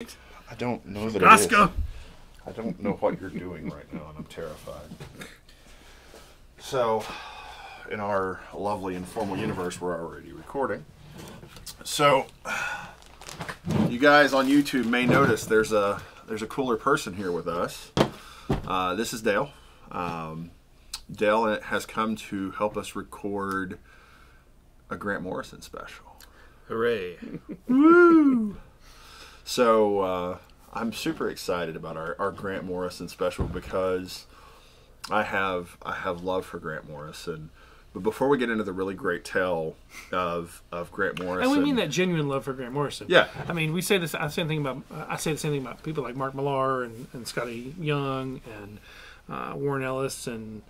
I don't know that Oscar. it is. I don't know what you're doing right now, and I'm terrified. So, in our lovely informal universe, we're already recording. So, you guys on YouTube may notice there's a cooler person here with us. This is Dale. Dale has come to help us record a Grant Morrison special. Hooray. Woo! So, I'm super excited about our Grant Morrison special because I have love for Grant Morrison. But before we get into the really great tale of Grant Morrison, And we mean that genuine love for Grant Morrison. Yeah. I mean, we say this. I say the same thing about people like Mark Millar and Scotty Young and Warren Ellis and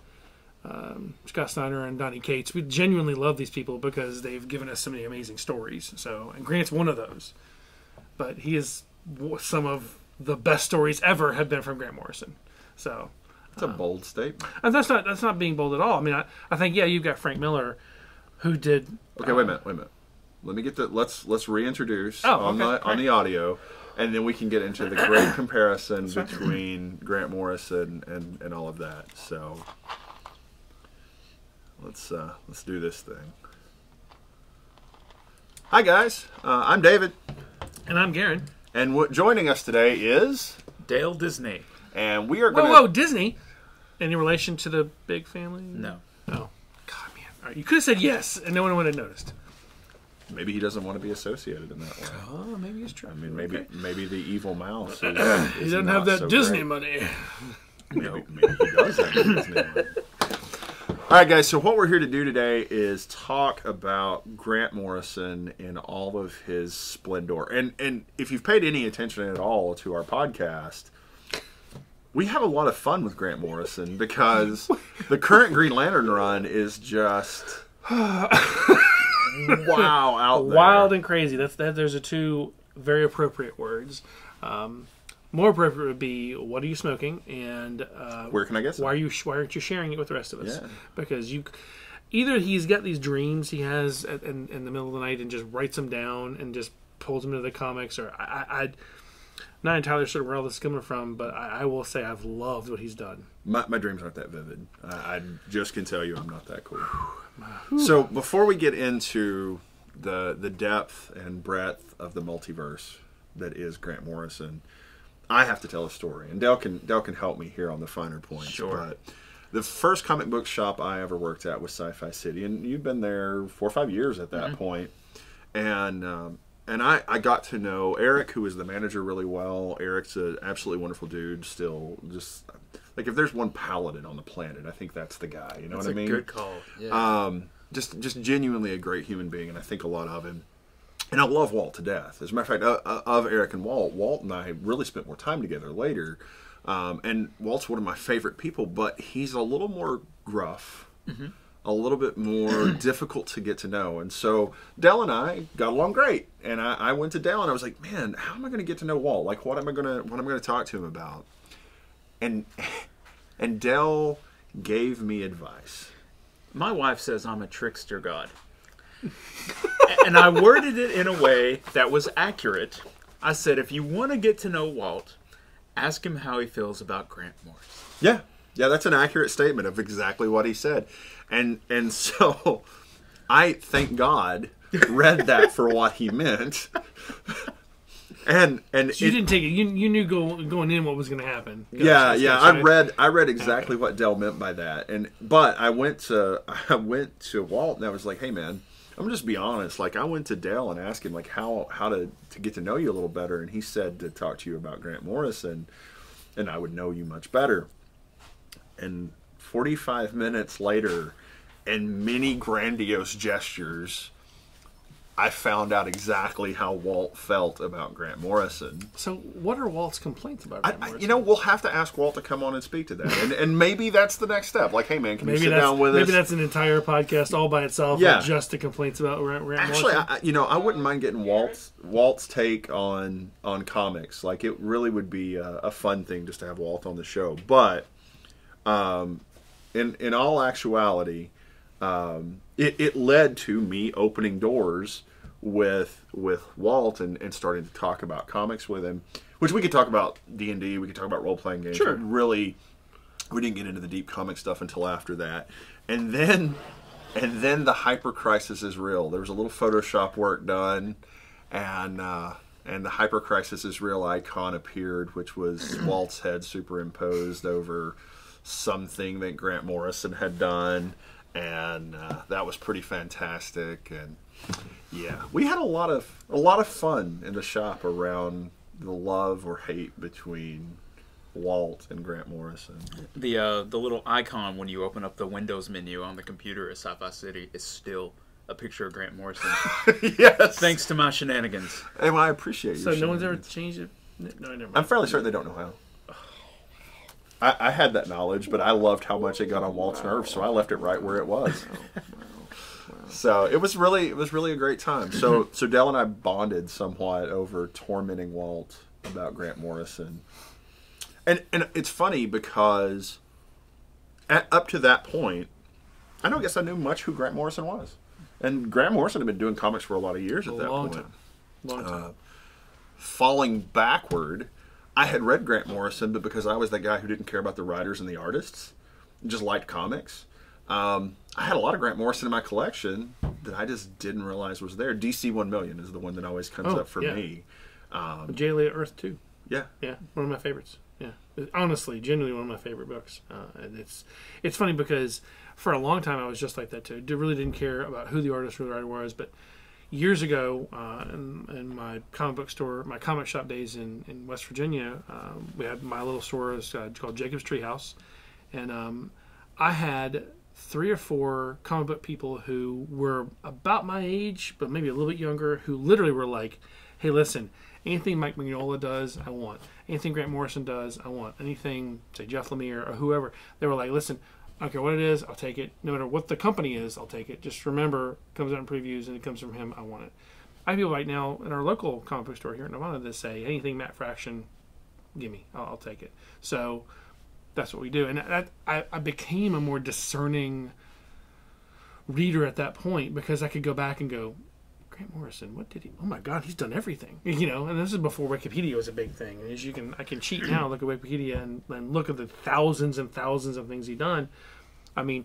Scott Snyder and Donnie Cates. We genuinely love these people because they've given us so many amazing stories. So, and Grant's one of those. But he is some of the best stories ever have been from Grant Morrison. So. That's a bold statement. And that's not being bold at all. I mean, I think you've got Frank Miller, who did. Okay, wait a minute. Let me get the let's reintroduce on the audio, and then we can get into the great comparison between Grant Morrison and all of that. So let's do this thing. Hi guys, I'm David, And I'm Garen. and joining us today is Dale Disney. and we are going Whoa, Disney. Any relation to the big family? No. Oh, God, man. All right, you could have said yes, and no one would have noticed. Maybe he doesn't want to be associated in that way. Oh, maybe it's true. I mean, maybe the evil mouse. He doesn't have that so Disney great. money. Maybe he does have Disney money. All right, guys. So what we're here to do today is talk about Grant Morrison in all of his splendor. And if you've paid any attention at all to our podcast, we have a lot of fun with Grant Morrison because the current Green Lantern run is just wow out there. Wild and crazy. Those are two very appropriate words. More appropriate would be, what are you smoking? And Where can I get some? why aren't you sharing it with the rest of us? Yeah. Because either he's got these dreams he has in the middle of the night and just writes them down and just pulls them into the comics, or I'm not entirely sure where all this is coming from, but I will say I've loved what he's done. My dreams aren't that vivid. I just can tell you I'm not that cool. So before we get into the depth and breadth of the multiverse that is Grant Morrison, I have to tell a story, and Dale can help me here on the finer points. Sure. But the first comic book shop I ever worked at was Sci-Fi City, and you've been there 4 or 5 years at that point. And I got to know Eric, who is the manager, really well. Eric's an absolutely wonderful dude. Still, just like if there's one paladin on the planet, I think that's the guy. You know what I mean? Good call. Yeah. Just genuinely a great human being, and I think a lot of him. And I love Walt to death. As a matter of fact, of Eric and Walt and I really spent more time together later. And Walt's one of my favorite people, but he's a little more gruff, a little bit more difficult to get to know. And so Dell and I got along great. And I went to Dell and I was like, man, how am I going to get to know Walt? Like, what am I going to talk to him about? And Dell gave me advice. My wife says I'm a trickster god. And I worded it in a way that was accurate. I said, if you want to get to know Walt, ask him how he feels about Grant Morrison. Yeah, that's an accurate statement of exactly what he said. And so I, thank God, read that for what he meant. And So you didn't take it. You knew going in what was going to happen. Yeah. Gotcha. I read exactly what Dell meant by that. But I went to Walt and I was like, hey man, I'm gonna just be honest. Like I went to Dale and asked him like how to get to know you a little better, and he said to talk to you about Grant Morrison, and I would know you much better. And 45 minutes later, and many grandiose gestures, I found out exactly how Walt felt about Grant Morrison. So what are Walt's complaints about Grant Morrison? We'll have to ask Walt to come on and speak to that. And maybe that's the next step. Like, hey, man, can you sit down with us? Maybe that's an entire podcast all by itself. Yeah. Just the complaints about Grant Actually, Morrison. I wouldn't mind getting Walt's take on comics. Like, it really would be a fun thing just to have Walt on the show. But in all actuality, it led to me opening doors with Walt and starting to talk about comics with him, which we could talk about D&D, we could talk about role-playing games. Sure. But really, we didn't get into the deep comic stuff until after that. And then the Hyper Crisis is real. There was a little Photoshop work done, and the Hyper Crisis is real icon appeared, which was Walt's head superimposed over something that Grant Morrison had done, and that was pretty fantastic. And yeah, we had a lot of fun in the shop around the love or hate between Walt and Grant Morrison. The little icon when you open up the Windows menu on the computer at Sci-Fi City is still a picture of Grant Morrison. Yes. Thanks to my shenanigans. And I appreciate you. So no one's ever changed it? No, never mind. I'm fairly certain they don't know how. I had that knowledge, but I loved how much it got on Walt's nerves, so I left it right where it was. So it was really a great time. So Dell and I bonded somewhat over tormenting Walt about Grant Morrison. And it's funny because up to that point, I don't guess I knew much who Grant Morrison was. And Grant Morrison had been doing comics for a lot of years at that point. Long time. Falling backward, I had read Grant Morrison, but because I was that guy who didn't care about the writers and the artists, just liked comics, I had a lot of Grant Morrison in my collection that I just didn't realize was there. DC 1 Million is the one that always comes up for me. J. Earth 2. Yeah. Yeah, one of my favorites. Yeah, honestly, genuinely one of my favorite books. And it's funny because for a long time I was just like that too. Really didn't care about who the artist or the writer was. But years ago, in my comic book store, my comic shop days in West Virginia, we had my little store is called Jacob's Treehouse, and I had 3 or 4 comic book people who were about my age, but maybe a little bit younger, who literally were like, "Hey, listen. Anything Mike Mignola does, I want. Anything Grant Morrison does, I want. Anything, say, Jeff Lemire or whoever." They were like, "Listen, I don't care what it is, I'll take it. No matter what the company is, I'll take it. Just remember, it comes out in previews and it comes from him, I want it." I have people right now in our local comic book store here in Nevada that say, "Anything Matt Fraction, give me. I'll take it." So that's what we do. And I became a more discerning reader at that point because I could go back and go, Grant Morrison, what did he? Oh my God, he's done everything, And this is before Wikipedia was a big thing. And as I can cheat now, look at Wikipedia and look at the thousands and thousands of things he's done. I mean,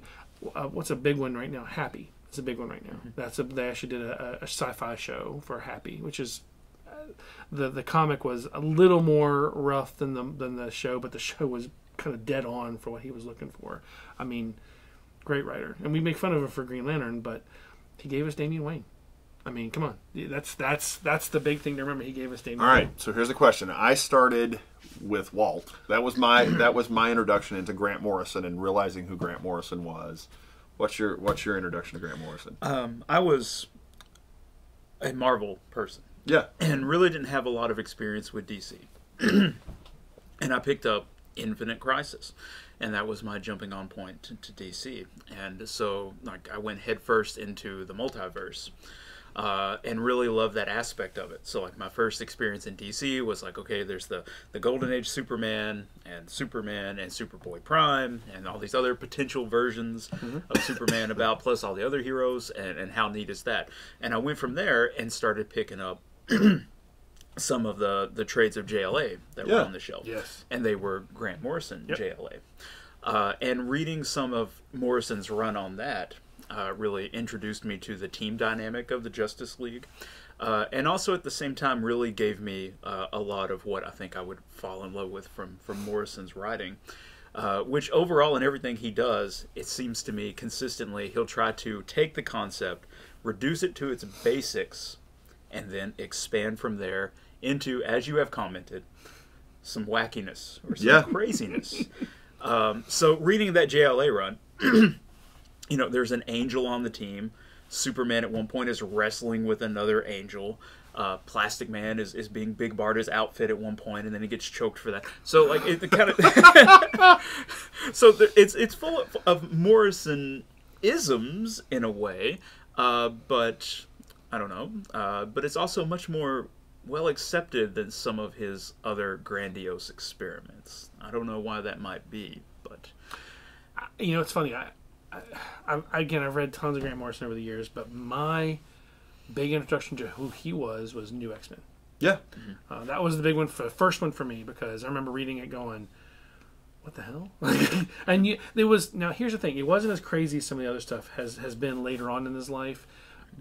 what's a big one right now? Happy is a big one right now. They actually did a sci-fi show for Happy, which is the comic was a little more rough than the show, but the show was kind of dead on for what he was looking for. I mean, great writer, and we make fun of him for Green Lantern, but he gave us Damian Wayne. I mean, come on. That's the big thing to remember. He gave us Damian Wayne. All right, so here's the question. I started with Walt. That was my introduction into Grant Morrison and realizing who Grant Morrison was. What's your introduction to Grant Morrison? I was a Marvel person. Yeah. And really didn't have a lot of experience with DC. And I picked up Infinite Crisis. And that was my jumping on point to DC. And so I went headfirst into the Multiverse. And really love that aspect of it. So my first experience in DC was okay, there's the Golden Age Superman and Superboy Prime and all these other potential versions of Superman about, plus all the other heroes, and how neat is that? And I went from there and started picking up some of the trades of JLA that were on the shelf. Yes. And they were Grant Morrison JLA. And reading some of Morrison's run on that really introduced me to the team dynamic of the Justice League. And also at the same time really gave me a lot of what I think I would fall in love with from Morrison's writing. Which overall in everything he does, it seems to me consistently he'll try to take the concept, reduce it to its basics, and then expand from there into, as you have commented, some wackiness or some craziness. So reading that JLA run, there's an angel on the team. Superman at one point is wrestling with another angel. Plastic Man is being Big Barda's outfit at one point, and then he gets choked for that. So it kind of it's full of Morrison isms in a way, but I don't know. But it's also much more well accepted than some of his other grandiose experiments. I don't know why that might be, but it's funny. I've read tons of Grant Morrison over the years, but my big introduction to who he was New X-Men. Yeah. That was the big one, first one for me, because I remember reading it going, what the hell? And there was, now here's the thing, it wasn't as crazy as some of the other stuff has been later on in his life,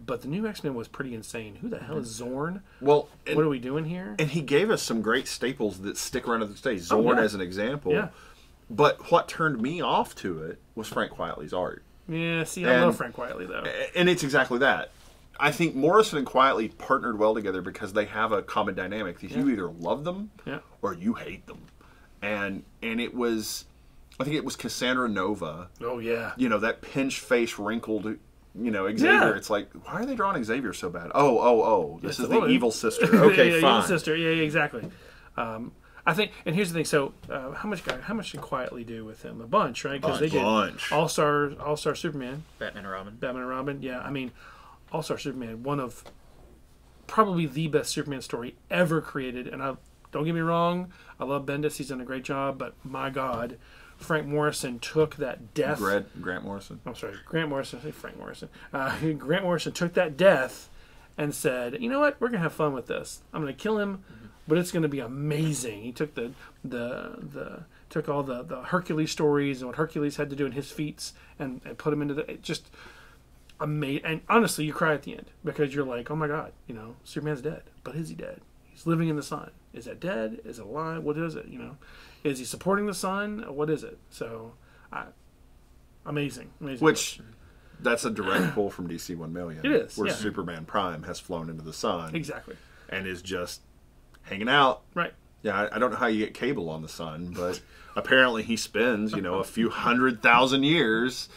but the New X-Men was pretty insane. Who the hell is Zorn? Well, what are we doing here? And he gave us some great staples that stick around to this day. Zorn as an example. Yeah. But what turned me off to it was Frank Quietly's art. Yeah, see, I love Frank Quietly, though. And it's exactly that. I think Morrison and Quietly partnered well together because they have a common dynamic that you either love them or you hate them. And it was, I think it was Cassandra Nova. Oh, yeah. You know, that pinch face, wrinkled, Xavier. Yeah. It's like, why are they drawing Xavier so bad? Oh. This is the evil sister. Yeah, Okay, fine. Evil sister. Yeah, exactly. I think, and here's the thing. So, how much did Quietly do with him? A bunch, right? Because they did All-Star Superman, Batman and Robin. Yeah, I mean, All-Star Superman, one of probably the best Superman story ever created. And don't get me wrong, I love Bendis. He's done a great job. But my God, Frank Morrison took that death. Grant Morrison. I'm sorry, Grant Morrison. I say Frank Morrison. Grant Morrison took that death and said, "You know what? We're gonna have fun with this. I'm gonna kill him, but it's gonna be amazing." He took took all the Hercules stories and what Hercules had to do in his feats and put them into just amazing. And honestly, you cry at the end because you're like, "Oh my God, Superman's dead, but is he dead? He's living in the sun. Is that dead? Is it alive? What is it? Is he supporting the sun? What is it?" So, amazing. Which, that's a direct pull from DC 1 Million. It is, where yeah. Superman Prime has flown into the sun. Exactly. And is just hanging out. Right. Yeah, I don't know how you get Cable on the sun, but apparently he spends, a few 100,000 years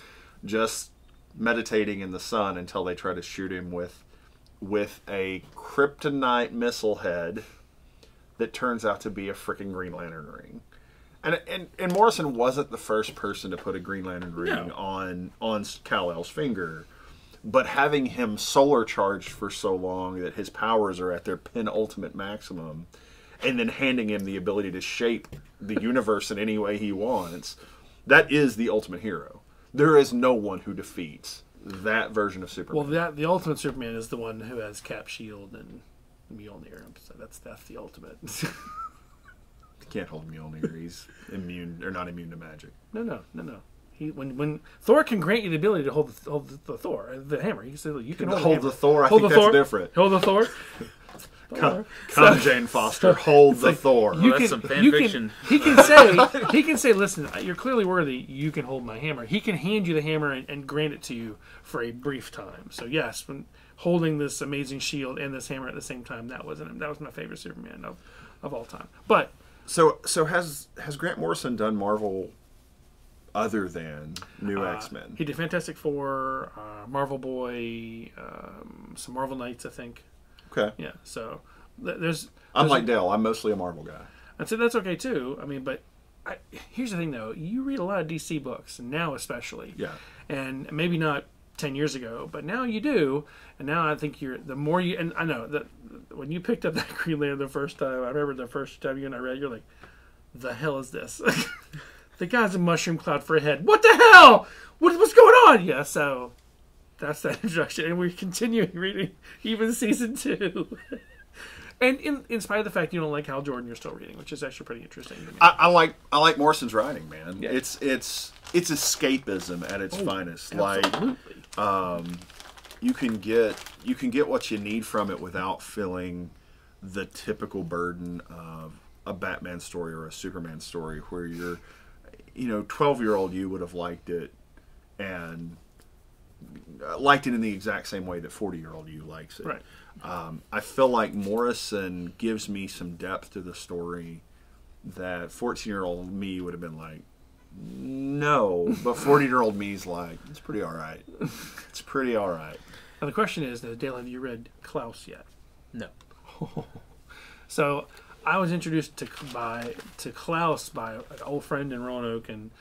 just meditating in the sun until they try to shoot him with a kryptonite missile head that turns out to be a freaking Green Lantern ring. And Morrison wasn't the first person to put a Green Lantern ring on Kal-El's finger, but having him solar charged for so long that his powers are at their penultimate maximum, and then handing him the ability to shape the universe in any way he wants, that is the ultimate hero. There is no one who defeats that version of Superman. Well, the ultimate Superman is the one who has Cap, Shield, and Mjolnir. So that's the ultimate. You can't hold Mjolnir. He's immune or not immune to magic. No. When Thor can grant you the ability to hold the Thor, the hammer, he said you can hold the Thor. I think that's different. Hold the Thor. Come, Jane Foster, hold the Thor. That's some fan fiction. He can say, listen, you're clearly worthy. You can hold my hammer. He can hand you the hammer and grant it to you for a brief time. So yes, when holding this amazing shield and this hammer at the same time, that was my favorite Superman of all time. But so has Grant Morrison done Marvel other than New X-Men? He did Fantastic Four, Marvel Boy, some Marvel Knights, I think. Okay. Yeah, so I'm like Dale. I'm mostly a Marvel guy. I'd say that's okay too. I mean, but here's the thing though. You read a lot of DC books, and now especially. Yeah. And maybe not 10 years ago, but now you do. And now I think the more you, and I know that when you picked up that Green Lantern the first time, I remember the first time you and I read, you're like, the hell is this? The guy's a mushroom cloud for a head. What the hell? What's going on? Yeah, so that's that introduction, and we're continuing reading even season 2. And in spite of the fact you don't like Hal Jordan, you're still reading, which is actually pretty interesting to me. I like Morrison's writing, man. Yeah. It's escapism at its finest. Absolutely. Like you can get what you need from it without feeling the typical burden of a Batman story or a Superman story where you're 12-year-old you would have liked it and liked it in the exact same way that 40-year-old you likes it. Right. I feel like Morrison gives me some depth to the story that 14-year-old me would have been like, no, but 40-year-old me's like, it's pretty all right. It's pretty all right. Now the question is, Dale, have you read Klaus yet? No. So I was introduced to Klaus by an old friend in Roanoke, and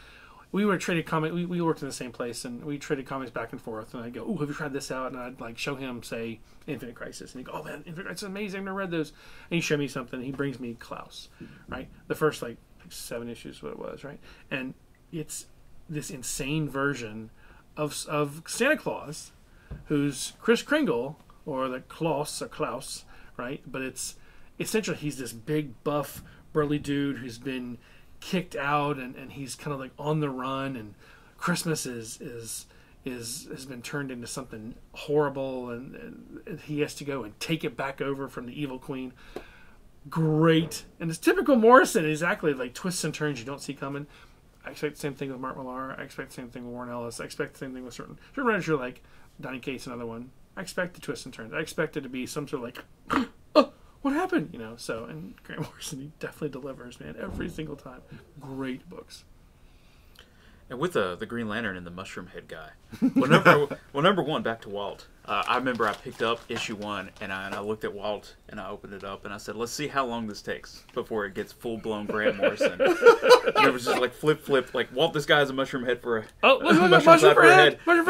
we were traded comics. We worked in the same place, and we traded comics back and forth. And I'd go, "Oh, have you tried this out?" And I'd like show him, say, Infinite Crisis, and he'd go, "Oh man, Infinite Crisis is amazing! I've never read those." And he'd show me something. And he brings me Klaus, right? The first like 7 issues, what it was, right? And it's this insane version of Santa Claus, who's Kris Kringle, or the Klaus, right? But it's essentially he's this big, buff, burly dude who's been kicked out, and he's kind of like on the run, and Christmas has been turned into something horrible, and he has to go and take it back over from the evil queen. Great. And it's typical Morrison, exactly, like twists and turns you don't see coming. I expect the same thing with Mark Millar. I expect the same thing with Warren Ellis. I expect the same thing with certain writers. You're like Donny Cates, another one. I expect the twists and turns. I expect it to be some sort of like, oh, what happened? You know. So, and Grant Morrison, he definitely delivers, man, every single time. Great books. And with the Green Lantern and the mushroom head guy. Number one, back to Walt. I remember I picked up issue 1 and I looked at Walt and I opened it up and I said, let's see how long this takes before it gets full blown Grant Morrison. And it was just like flip, like Walt, this guy has a mushroom head for a mushroom for a head. Mushroom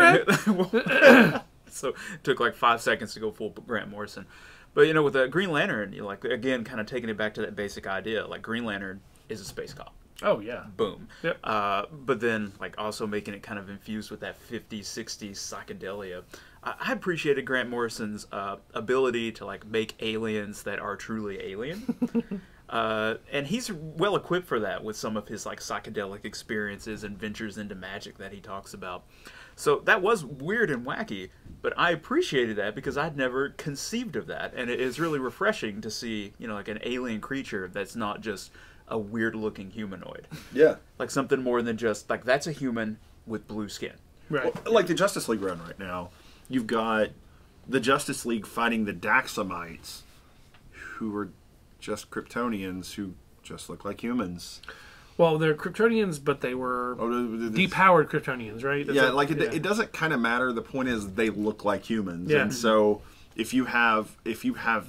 for a head. So it took like 5 seconds to go full Grant Morrison. But you know, with the Green Lantern, you like again kind of taking it back to that basic idea. Like Green Lantern is a space cop. Oh, yeah. Boom. Yep. But then, like, also making it kind of infused with that 50s, 60s psychedelia. I appreciated Grant Morrison's ability to, like, make aliens that are truly alien. And he's well equipped for that with some of his, like, psychedelic experiences and ventures into magic that he talks about. So that was weird and wacky, but I appreciated that because I'd never conceived of that. And it is really refreshing to see, you know, like, an alien creature that's not just a weird-looking humanoid. Yeah. Like something more than just, like, that's a human with blue skin. Right. Well, like the Justice League run right now, you've got the Justice League fighting the Daxamites, who are just Kryptonians who just look like humans. Well, they're Kryptonians, but they were depowered Kryptonians, right? It doesn't kind of matter. The point is they look like humans. Yeah. And so if you have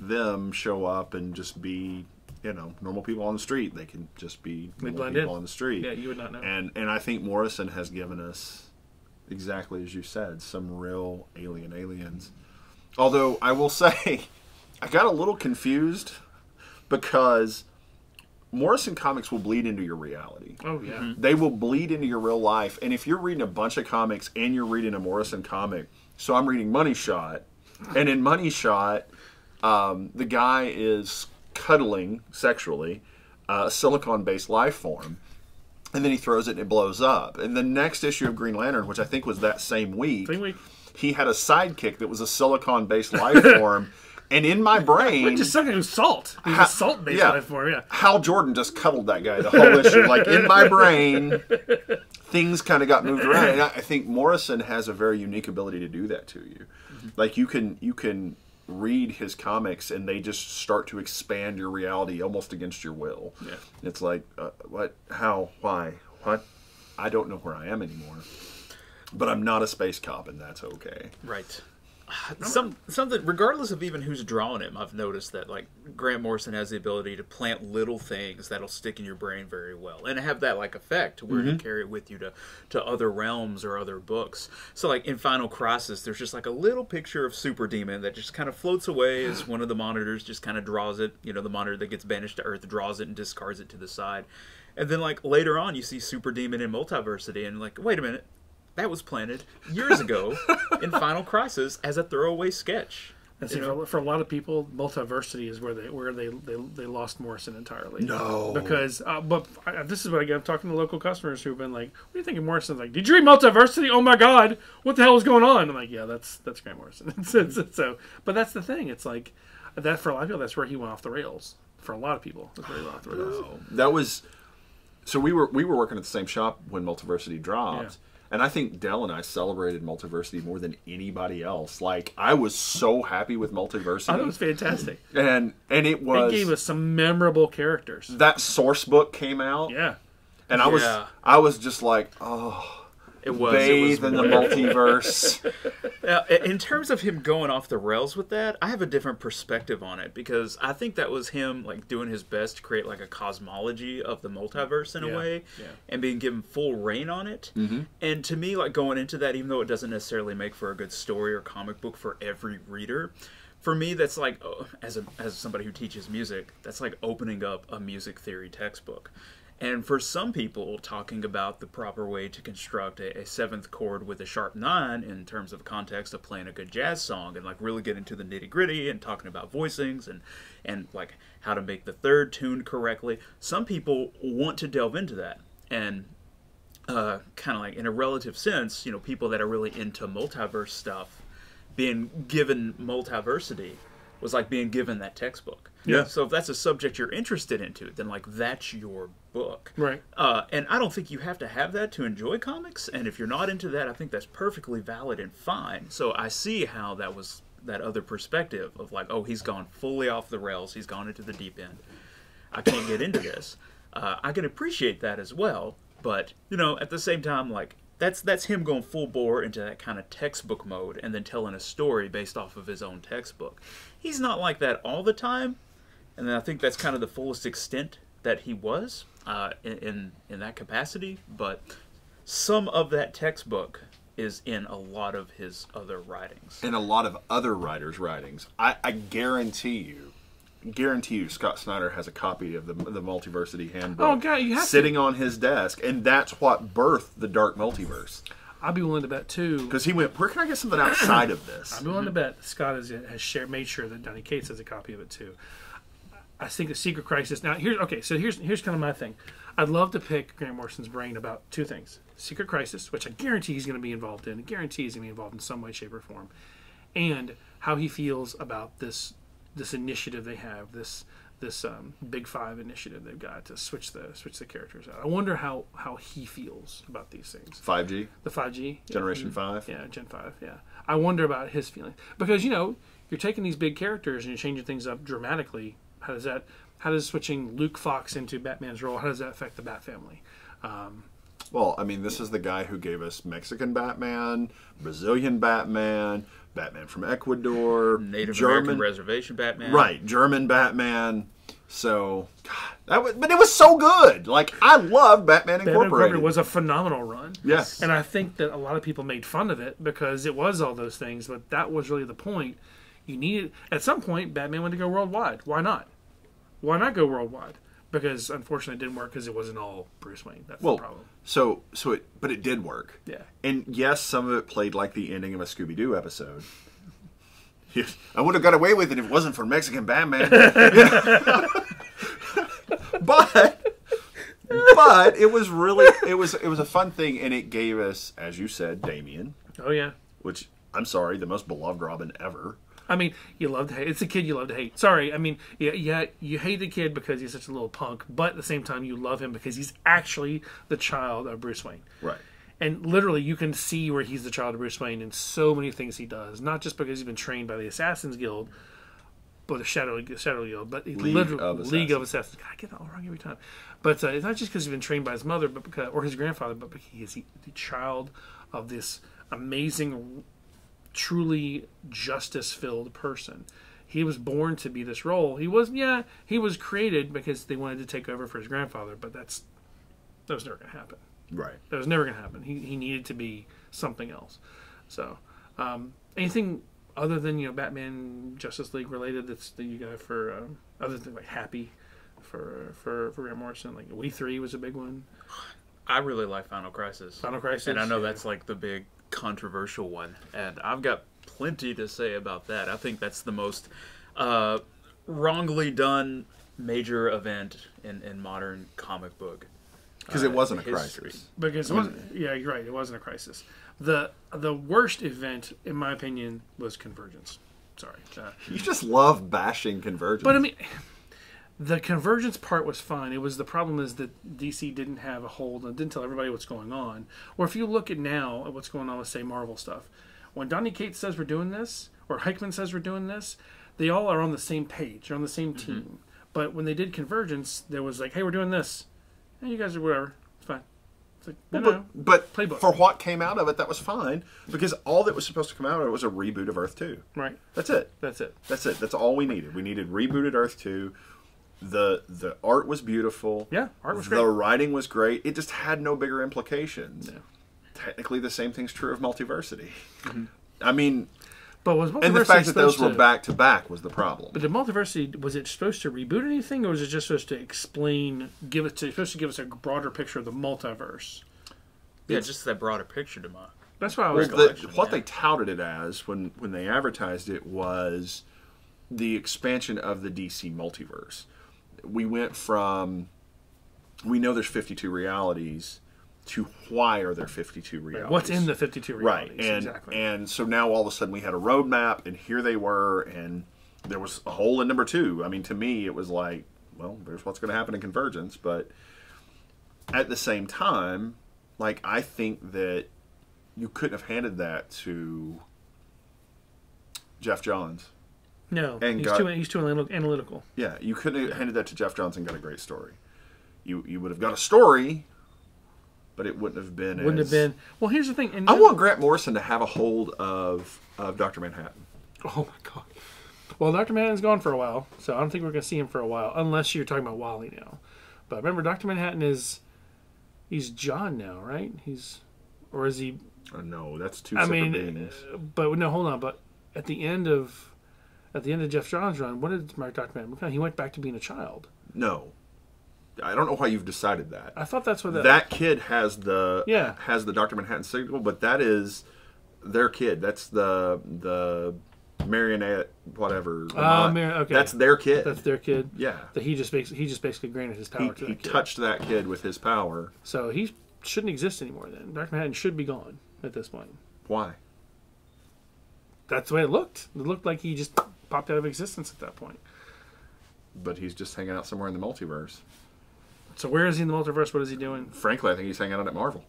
them show up and just be, you know, normal people on the street, they can just be normal people on the street. Yeah, you would not know. And I think Morrison has given us, exactly as you said, some real aliens. Although I will say, I got a little confused because Morrison comics will bleed into your reality. Oh, yeah. Mm-hmm. They will bleed into your real life. And if you're reading a bunch of comics and you're reading a Morrison comic, so I'm reading Money Shot, and in Money Shot, the guy is cuddling sexually a silicon-based life form, and then he throws it and it blows up. And the next issue of Green Lantern, which I think was that same week, he had a sidekick that was a silicon-based life form. And in my brain, just something was salt. It was a salt-based life form. Yeah, Hal Jordan just cuddled that guy the whole issue. Like in my brain, things kind of got moved around. And I think Morrison has a very unique ability to do that to you. Mm-hmm. Like you can read his comics and they just start to expand your reality almost against your will. Yeah. It's like, what, how, why, what? I don't know where I am anymore. But I'm not a space cop, and that's okay. Right. Something, regardless of even who's drawing him, I've noticed that like Grant Morrison has the ability to plant little things that'll stick in your brain very well and have that like effect where you carry it with you to other realms or other books. So like in Final Crisis, there's just like a little picture of Super Demon that just kind of floats away as one of the monitors just kind of draws it. You know, the monitor that gets banished to Earth draws it and discards it to the side. And then like later on, you see Super Demon in Multiversity, and like, wait a minute. That was planted years ago in Final Crisis as a throwaway sketch. And so for a lot of people, Multiversity is where they lost Morrison entirely. No, because this is what I'm talking to local customers who've been like, "What do you think of Morrison?" Like, "Did you read Multiversity? Oh my God, what the hell is going on?" I'm like, "Yeah, that's Grant Morrison." So, but that's the thing. It's like that for a lot of people. That's where he went off the rails. For a lot of people, that's where he went off the rails. No. That was so we were working at the same shop when Multiversity dropped. Yeah. And I think Dell and I celebrated Multiversity more than anybody else. Like, I was so happy with Multiversity. I thought it was fantastic. And it was... It gave us some memorable characters. That source book came out. Yeah. And I was just like, oh... Bathe in the multiverse. In terms of him going off the rails with that, I have a different perspective on it because I think that was him like doing his best to create like a cosmology of the multiverse in a way, and being given full reign on it. Mm-hmm. And to me, like going into that, even though it doesn't necessarily make for a good story or comic book for every reader, for me that's like as somebody who teaches music, that's like opening up a music theory textbook. And for some people, talking about the proper way to construct a seventh chord with a sharp 9 in terms of context of playing a good jazz song and like really get into the nitty gritty and talking about voicings and like how to make the third tuned correctly. Some people want to delve into that. And kind of like in a relative sense, you know, people that are really into multiverse stuff, being given multiversity was like being given that textbook. Yeah. So if that's a subject you're interested into, then like that's your book. Right. And I don't think you have to have that to enjoy comics. And if you're not into that, I think that's perfectly valid and fine. So I see how that was that other perspective of like, oh, he's gone fully off the rails. He's gone into the deep end. I can't get into this. I can appreciate that as well. But, you know, at the same time, like, that's him going full bore into that kind of textbook mode and then telling a story based off of his own textbook. He's not like that all the time. And I think that's kind of the fullest extent that he was in that capacity. But some of that textbook is in a lot of his other writings. And a lot of other writers' writings. I guarantee you Scott Snyder has a copy of the Multiversity Handbook Oh, God, you have sitting on his desk. And that's what birthed the Dark Multiverse. I'd be willing to bet, too. Because he went, where can I get something outside of this? I'd be willing to bet Scott has made sure that Donny Cates has a copy of it, too. I think the Secret Crisis. Now, here's kind of my thing. I'd love to pick Grant Morrison's brain about two things: Secret Crisis, which I guarantee he's going to be involved in. I guarantee he's going to be involved in some way, shape, or form, and how he feels about this initiative they have, this Big Five initiative they've got to switch the characters out. I wonder how he feels about these things. 5G, The 5G, Generation 5, yeah, Gen 5, yeah. I wonder about his feelings because you're taking these big characters and you're changing things up dramatically. How does switching Luke Fox into Batman's role, how does that affect the Bat family? Well, I mean, this is the guy who gave us Mexican Batman, Brazilian Batman, Batman from Ecuador, Native German American Reservation Batman. Right, German Batman. So, God, but it was so good. Like, I love Batman Incorporated. It was a phenomenal run. Yes. And I think that a lot of people made fun of it because it was all those things, but that was really the point. You needed, at some point, Batman wanted to go worldwide. Why not? Why not go worldwide? Because unfortunately it didn't work because it wasn't all Bruce Wayne. That's the problem. But it did work. Yeah. And yes, some of it played like the ending of a Scooby-Doo episode. I would have got away with it if it wasn't for Mexican Batman. but it was really it was a fun thing, and it gave us, as you said, Damian. Oh yeah. Which, I'm sorry, the most beloved Robin ever. I mean, you love to hate. It's a kid you love to hate. Sorry, I mean, yeah, you hate the kid because he's such a little punk, but at the same time, you love him because he's actually the child of Bruce Wayne. Right. And literally, you can see where he's the child of Bruce Wayne in so many things he does. Not just because he's been trained by the Assassins Guild, but the Shadow Guild, but League of Assassins. God, I get that all wrong every time. But it's not just because he's been trained by his mother, or his grandfather, but because he is the child of this amazing, truly justice-filled person. He was born to be this role. He was created because they wanted to take over for his grandfather, but that was never going to happen. Right. That was never going to happen. He needed to be something else. So, anything other than Batman Justice League related that you got for other than like Happy for Grant Morrison? Like We 3 was a big one. I really like Final Crisis. And I know that's like the big controversial one, and I've got plenty to say about that. I think that's the most wrongly done major event in modern comic book. Because it wasn't a history. crisis. Because it wasn't. Yeah, you're right. It wasn't a crisis. The worst event, in my opinion, was Convergence. Sorry. You just love bashing Convergence. But I mean, the Convergence part was fine. It was the problem is that DC didn't have a hold and didn't tell everybody what's going on. Or if you look at now at what's going on with, say, Marvel stuff, when Donny Cates says we're doing this, or Hickman says we're doing this, they all are on the same page. They're on the same team. But when they did Convergence, there was like, hey, we're doing this. And you guys are whatever. It's fine. It's like, but playbook. For what came out of it, that was fine. Because all that was supposed to come out of it was a reboot of Earth 2. Right. That's it. That's it. That's all we needed. We needed rebooted Earth 2. The art was beautiful. Yeah, art was great. The writing was great. It just had no bigger implications. Yeah. Technically, the same thing's true of Multiversity. I mean, But was And the fact that those were to, back to back was the problem. But the Multiversity, was it supposed to reboot anything, or was it just supposed to supposed to give us a broader picture of the multiverse? Yeah, just that broader picture to my. That's why I was what they touted it as when they advertised it was the expansion of the DC multiverse. We went from, we know there's 52 realities, to why are there 52 realities? What's in the 52 realities? Right, and exactly. and so now all of a sudden we had a roadmap, and here they were, and there was a hole in number 2. I mean, to me, it was like, well, there's what's going to happen in Convergence, but at the same time, like, I think that you couldn't have handed that to Jeff Johns. No, and he's too analytical. Yeah, you couldn't have handed that to Jeff Johns and got a great story. You would have got a story, but it wouldn't have been. Well, here's the thing. And I want Grant Morrison to have a hold of Dr. Manhattan. Oh my god. Well, Dr. Manhattan's gone for a while, so I don't think we're going to see him for a while, unless you're talking about Wally now. But remember, Dr. Manhattan he's John now, right? Or is he? No, that's two separate beings. But no, hold on. But at the end of Jeff Johns' run, what did Dr. Manhattan become? He went back to being a child. No. I don't know why you've decided that. I thought that's what that kid has the Dr. Manhattan signal, but that is their kid. That's the marionette, whatever. Okay. That's their kid. That's their kid. Yeah. That he just basically granted his power to that kid. He touched that kid with his power. So he shouldn't exist anymore. Then Dr. Manhattan should be gone at this point. Why? That's the way it looked. It looked like he just popped out of existence at that point. But he's just hanging out somewhere in the multiverse. So where is he in the multiverse? What is he doing? Frankly, I think he's hanging out at Marvel.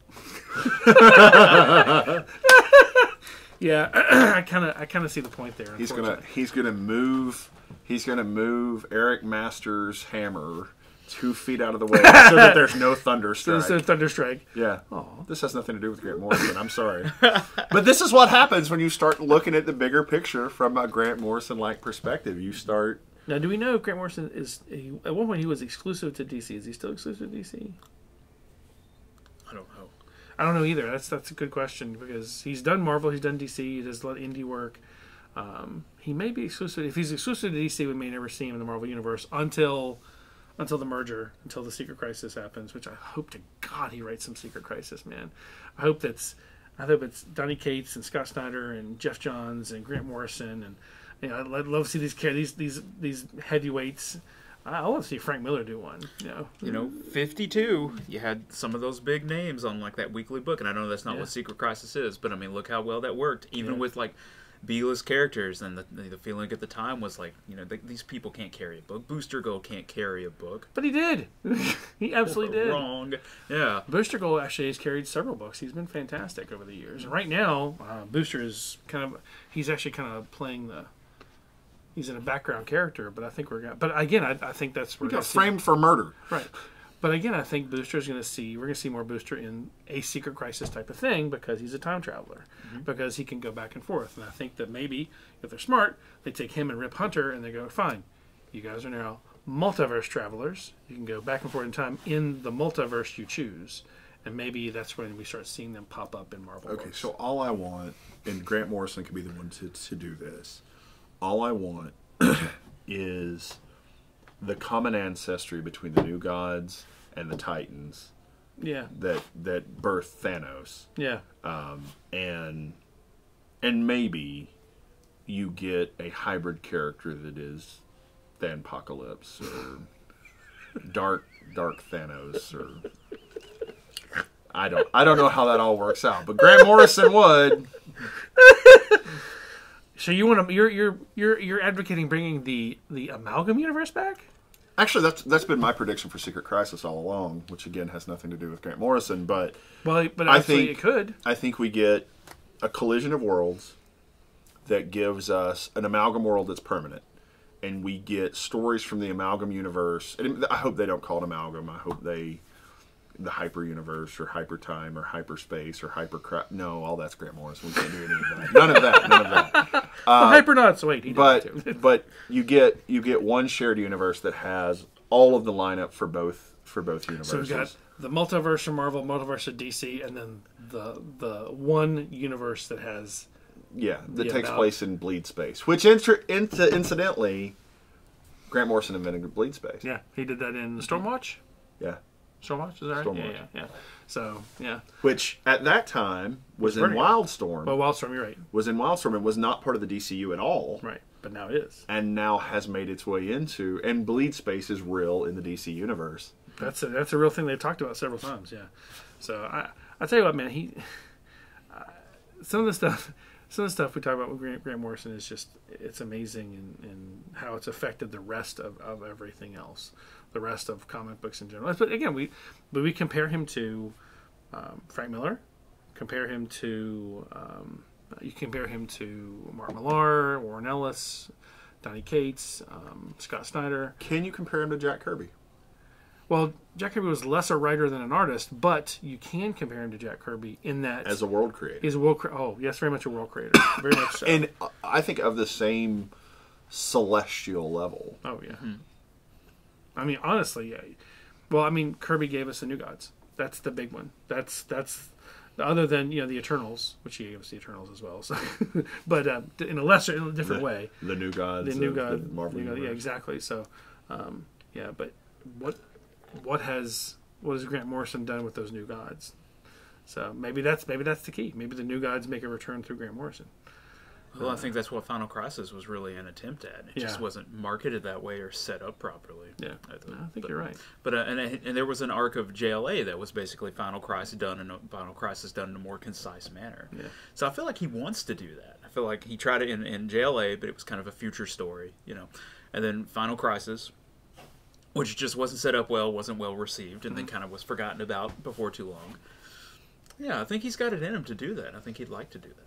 Yeah, I kind of see the point there. He's gonna move Eric Masters' hammer 2 feet out of the way so that there's no thunder strike. So thunder strike. Yeah. Aww. This has nothing to do with Grant Morrison. I'm sorry, but this is what happens when you start looking at the bigger picture from a Grant Morrison-like perspective. You start. Now, do we know if Grant Morrison at one point he was exclusive to DC? Is he still exclusive to DC? I don't know. I don't know either. That's a good question because he's done Marvel, he's done DC, he does a lot of indie work. He may be exclusive. If he's exclusive to DC, we may never see him in the Marvel Universe until the merger, until the Secret Crisis happens. Which I hope to God he writes some Secret Crisis, man. I hope it's Donny Cates and Scott Snyder and Jeff Johns and Grant Morrison and. I'd love to see these heavyweights. I want to see Frank Miller do one. 52. You had some of those big names on like that weekly book, and I know that's not what Secret Crisis is, but I mean, look how well that worked. Even with like B-list characters, and the feeling at the time was like, these people can't carry a book. Booster Gold can't carry a book, but he did. He absolutely did. Wrong. Yeah. Booster Gold actually has carried several books. He's been fantastic over the years. And right now, Booster is he's actually kind of playing he's in a background character, but I think but again, I think that's where we got framed for murder, right? But again, I think Booster's we're going to see more Booster in a Secret Crisis type of thing because he's a time traveler, because he can go back and forth. And I think that maybe if they're smart, they take him and Rip Hunter and they go, fine, you guys are now multiverse travelers. You can go back and forth in time in the multiverse you choose, and maybe that's when we start seeing them pop up in Marvel. Okay, books. so all I want, and Grant Morrison could be the one to do this. All I want is the common ancestry between the New Gods and the Titans. Yeah. That birthed Thanos. Yeah. And maybe you get a hybrid character that is Thanpocalypse or Dark Thanos or I don't know how that all works out, but Grant Morrison would. So you're advocating bringing the Amalgam Universe back? Actually, that's been my prediction for Secret Crisis all along, which again has nothing to do with Grant Morrison. But I think it could. I think we get a collision of worlds that gives us an amalgam world that's permanent, and we get stories from the Amalgam Universe. And I hope they don't call it amalgam. I hope the Hyper Universe or Hypertime or Hyperspace or Hypercraft. No, all that's Grant Morrison. We can't do any of that. None of that. Hypernauts. Wait, but you get one shared universe that has all of the lineup for both universes. So we've got the multiverse of Marvel, multiverse of DC, and then the one universe that has that takes place in Bleed Space, which incidentally, Grant Morrison invented Bleed Space. Yeah, he did that in Stormwatch. Yeah. Stormwatch, is that right? Stormwatch. Yeah. So, yeah. Which, at that time, was in Wildstorm. Well, Wildstorm, you're right. Was in Wildstorm and was not part of the DCU at all. Right, but now it is. And now has made its way into... And Bleed Space is real in the DC universe. That's a real thing they've talked about several times, yeah. So, I tell you what, man, some of the stuff we talk about with Grant Morrison is just, it's amazing in how it's affected the rest of everything else, the rest of comic books in general. But again, we compare him to Frank Miller, compare him to you compare him to Mark Millar, Warren Ellis, Donny Cates, Scott Snyder. Can you compare him to Jack Kirby? Well, Jack Kirby was less a writer than an artist, but you can compare him to Jack Kirby in that... As a world creator. He's a oh, yes, very much a world creator. Very much so. And I think of the same celestial level. Oh, yeah. I mean, honestly, yeah. Well, I mean, Kirby gave us the New Gods. That's the big one. That's other than, the Eternals, which he gave us the Eternals as well. So, but in a different way. The New Gods. The New God. The Marvel Universe. Yeah, exactly. So, but what has Grant Morrison done with those New Gods? So maybe that's the key. Maybe the New Gods make a return through Grant Morrison. Well, I think that's what Final Crisis was really an attempt at. It just wasn't marketed that way or set up properly. Yeah, I think you're right. But and there was an arc of JLA that was basically Final Crisis done in a more concise manner. Yeah. So I feel like he wants to do that. I feel like he tried it in JLA, but it was kind of a future story, And then Final Crisis, which just wasn't set up well, wasn't well received, and then kind of was forgotten about before too long. Yeah, I think he's got it in him to do that. I think he'd like to do that.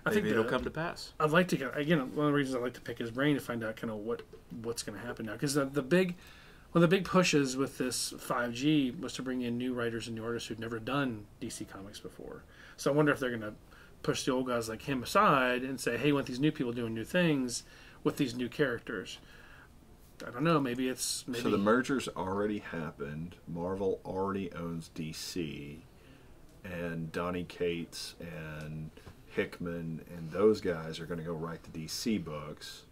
I think it'll come to pass. I'd like to again. One of the reasons I like to pick his brain to find out kind of what's going to happen now, because one of the big pushes with this 5G was to bring in new writers and new artists who'd never done DC Comics before. So I wonder if they're going to push the old guys like him aside and say, "Hey, we want these new people doing new things with these new characters." I don't know. Maybe. So the merger's already happened. Marvel already owns DC, and Donny Cates and Hickman and those guys are going to go write the DC books.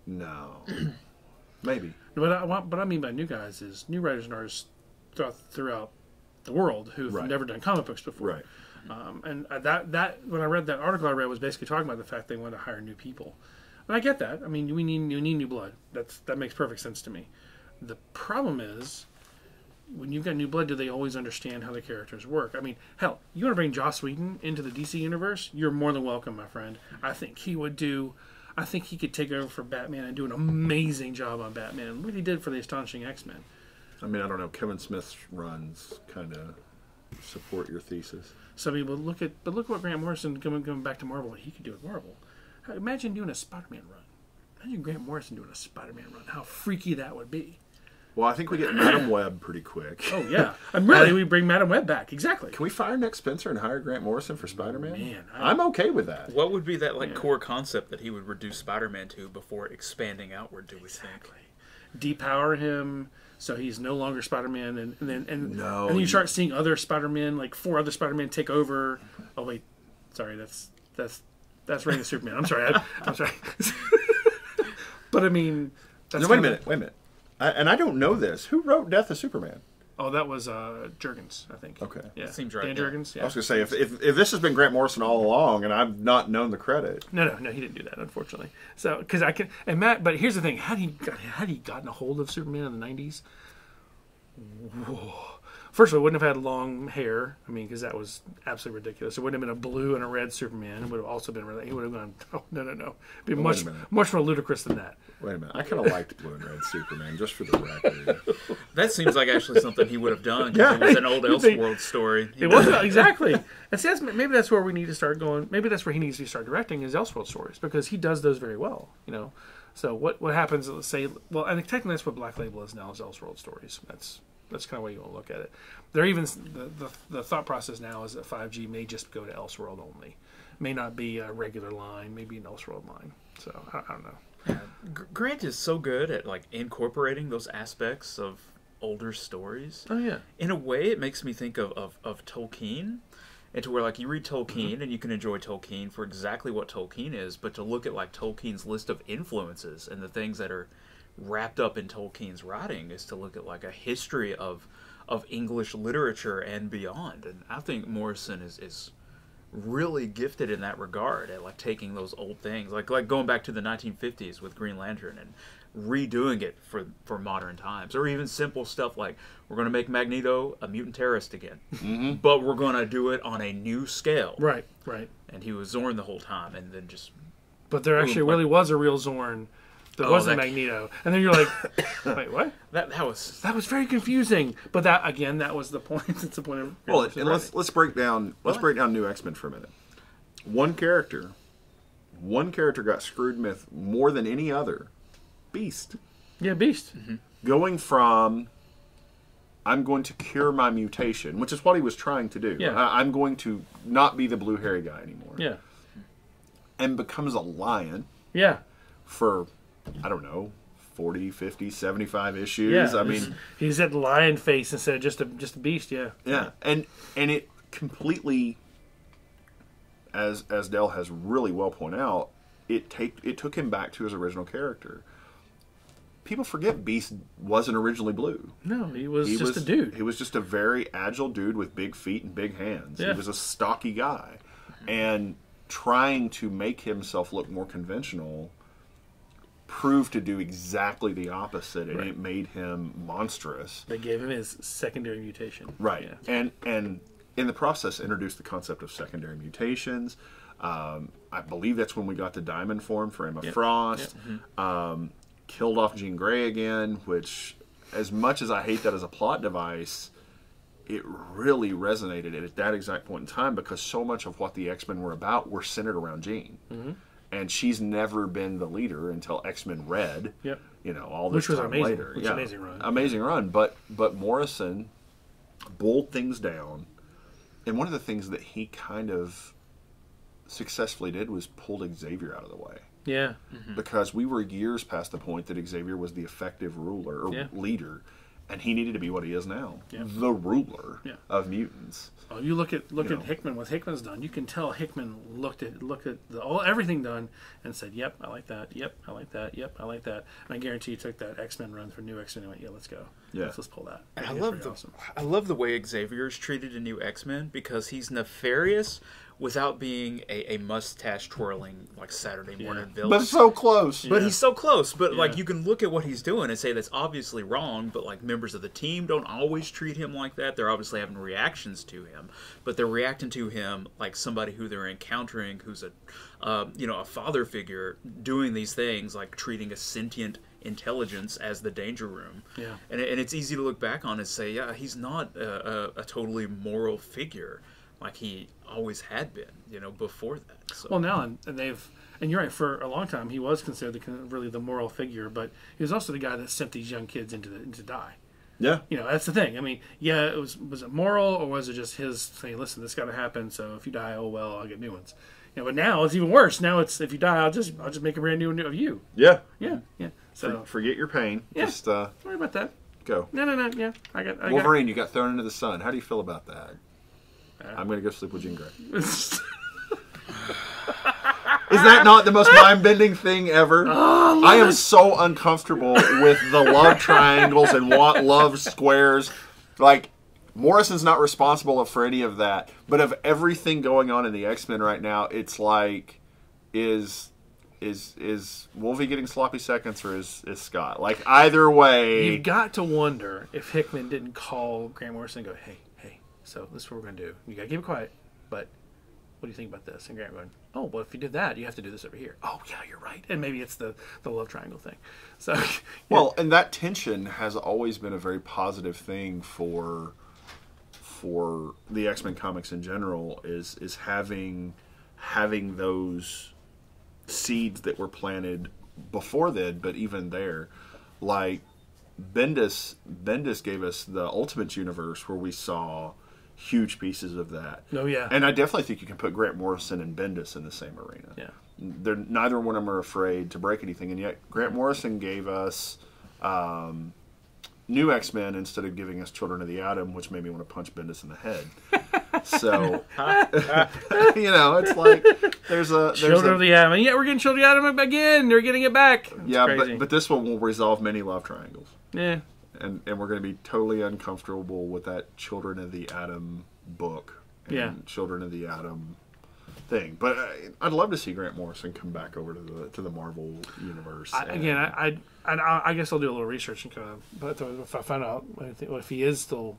No, maybe. What I mean by new guys is new writers and artists throughout the world who've never done comic books before. Right. And that when I read that article I read was basically talking about the fact they want to hire new people. And I get that. I mean, we need new blood. That makes perfect sense to me. The problem is, when you've got new blood, do they always understand how the characters work? I mean, hell, you want to bring Joss Whedon into the DC universe? You're more than welcome, my friend. I think he could take over for Batman and do an amazing job on Batman. What he did for the Astonishing X-Men. I mean, I don't know. Kevin Smith's runs kind of support your thesis. So I mean, look at what Grant Morrison coming back to Marvel. What he could do with Marvel. Imagine doing a Spider-Man run. Imagine Grant Morrison doing a Spider-Man run. How freaky that would be. Well, I think we get Madam Web pretty quick. Oh, yeah. And really, we bring Madam Web back. Exactly. Can we fire Nick Spencer and hire Grant Morrison for Spider-Man? Man, I'm okay with that. What would be that core concept that he would reduce Spider-Man to before expanding outward, do we think? Depower him so he's no longer Spider-Man. And then you start seeing other Spider-Man, like 4 other Spider-Man take over. Oh, wait. Sorry, that's Reign of Superman. I'm sorry. I'm sorry. But, I mean... No, wait a minute. And I don't know this. Who wrote Death of Superman? Oh, that was Jurgens, I think. Okay. Yeah. Seems right. Dan Jurgens, yeah. I was going to say, if this has been Grant Morrison all along and I've not known the credit. No, he didn't do that, unfortunately. So, because I can... And Matt, but here's the thing. Had he gotten a hold of Superman in the 90s? Whoa. First of all, it wouldn't have had long hair. I mean, because that was absolutely ridiculous. It wouldn't have been a blue and a red Superman. It would have also been... He would have gone... Oh, no. It'd be much more ludicrous than that. Wait a minute. I kind of liked blue and red Superman, just for the record. That seems like actually something he would have done. Yeah, it was an old Elseworld story. It was, exactly. And see, maybe that's where we need to start going. Maybe that's where he needs to start directing his Elseworld stories, because he does those very well, So what happens, let's say... Well, I think technically that's what Black Label is now, is Elseworld stories. That's kind of way you want to look at it. They're even the thought process now is that 5G may just go to Elseworld only, may not be a regular line, maybe an Elseworld line. So I don't know. Yeah. Grant is so good at incorporating those aspects of older stories. Oh yeah. In a way, it makes me think of Tolkien, And to where, like, you read Tolkien and you can enjoy Tolkien for exactly what Tolkien is, but to look at, like, Tolkien's list of influences and the things that are wrapped up in Tolkien's writing is to look at, like, a history of English literature and beyond. And I think Morrison is really gifted in that regard at, like, taking those old things, like going back to the 1950s with Green Lantern and redoing it for modern times, or even simple stuff like, we're going to make Magneto a mutant terrorist again, but we're going to do it on a new scale. Right. And he was Zorn the whole time, and then just... But there actually really was a real Zorn that wasn't Magneto. And then you're like, wait, what? That was very confusing. But that, again, that was the point. It's the point of... Well, and let's break down New X-Men for a minute. One character got screwed with more than any other. Beast. Yeah, Beast. Going from, I'm going to cure my mutation, which is what he was trying to do. Yeah. I'm going to not be the blue hairy guy anymore. Yeah. And becomes a lion. Yeah. For, I don't know, 40, 50, 75 issues. Yeah. I mean, he's at lion face instead of just a beast. Yeah. Yeah. And it completely, as Dell has really well pointed out, it took him back to his original character. People forget Beast wasn't originally blue. No, he was just a dude. He was just a very agile dude with big feet and big hands. Yeah. He was a stocky guy. And trying to make himself look more conventional proved to do exactly the opposite, and it made him monstrous. They gave him his secondary mutation. Right. Yeah. And in the process introduced the concept of secondary mutations. I believe that's when we got the diamond form for Emma Frost. Killed off Jean Grey again, which, as much as I hate that as a plot device, it really resonated at that exact point in time, because so much of what the X-Men were about were centered around Jean. And she's never been the leader until X-Men Red. Yep. You know, all this which was time amazing. later. Which amazing run. Amazing run. But Morrison boiled things down. And one of the things that he kind of successfully did was pulled Xavier out of the way. Yeah. Because we were years past the point that Xavier was the effective ruler or leader, and he needed to be what he is now, the ruler of mutants. Well, you look at Hickman. What Hickman's done, you can tell Hickman looked at everything done and said, "Yep, I like that. Yep, I like that. Yep, I like that." And I guarantee you took that X-Men run for New X-Men and went, "Yeah, let's go. Yeah, let's pull that." And I love the way Xavier's treated in New X-Men, because he's nefarious without being a mustache twirling, like, Saturday morning villain. But so close. But he's so close. But like, you can look at what he's doing and say that's obviously wrong. But like, members of the team don't always treat him like that. They're obviously having reactions to him, but they're reacting to him like somebody who they're encountering, who's a father figure, doing these things, like treating a sentient intelligence as the danger room. Yeah. And it's easy to look back on and say, yeah, he's not a totally moral figure like he always had been, before that. So. Well, now, and you're right, for a long time he was considered really the moral figure, but he was also the guy that sent these young kids into die. Yeah. That's the thing. I mean, was it moral, or was it just his saying, listen, this got to happen, so if you die, oh well, I'll get new ones. But now it's even worse. Now it's, if you die, I'll just make a brand new of you. Yeah. Yeah. So forget your pain. Yeah. Just don't worry about that. Go. No. Yeah. Wolverine, you got thrown into the sun. How do you feel about that? I'm going to go sleep with Jean Grey. Is that not the most mind-bending thing ever? Oh, I am so uncomfortable with the love triangles and love squares. Like, Morrison's not responsible for any of that. But of everything going on in the X-Men right now, it's like, is Wolvie getting sloppy seconds, or is Scott? Like, either way... You've got to wonder if Hickman didn't call Grant Morrison and go, hey, so this is what we're going to do. You got to keep it quiet, but what do you think about this? And Grant going, oh, well, if you did that, you have to do this over here. Oh, yeah, you're right. And maybe it's the love triangle thing. So, well, and that tension has always been a very positive thing for the X-Men comics in general, is having those seeds that were planted before then, but even there, like Bendis gave us the Ultimate Universe, where we saw huge pieces of that. Oh yeah. And I definitely think you can put Grant Morrison and Bendis in the same arena. Yeah. Neither one of them are afraid to break anything, and yet Grant Morrison gave us New X-Men instead of giving us Children of the Atom, which made me want to punch Bendis in the head. So, it's like there's Children of the Atom. And yeah, we're getting Children of the Atom again. They're getting it back. It's crazy. but this one will resolve many love triangles. Yeah. And we're going to be totally uncomfortable with that Children of the Atom book. And Children of the Atom thing. But I'd love to see Grant Morrison come back over to the Marvel universe. I guess I'll do a little research and but if I find out if he is still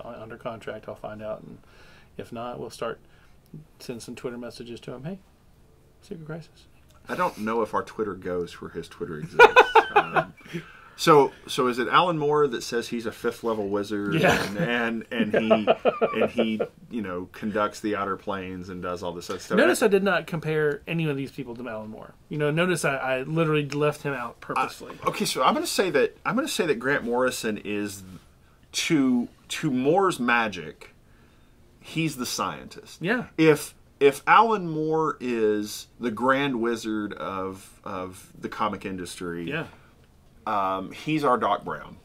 under contract, I'll find out, and if not, we'll start send some Twitter messages to him. Hey, Secret Crisis. I don't know if our Twitter goes where his Twitter exists. So is it Alan Moore that says he's a 5th level wizard? Yeah. and he conducts the outer planes and does all this other stuff. Notice I did not compare any of these people to Alan Moore. Notice I literally left him out purposely. Okay, so I'm going to say that Grant Morrison is to Moore's magic, he's the scientist. Yeah. If Alan Moore is the grand wizard of the comic industry, he's our Doc Brown.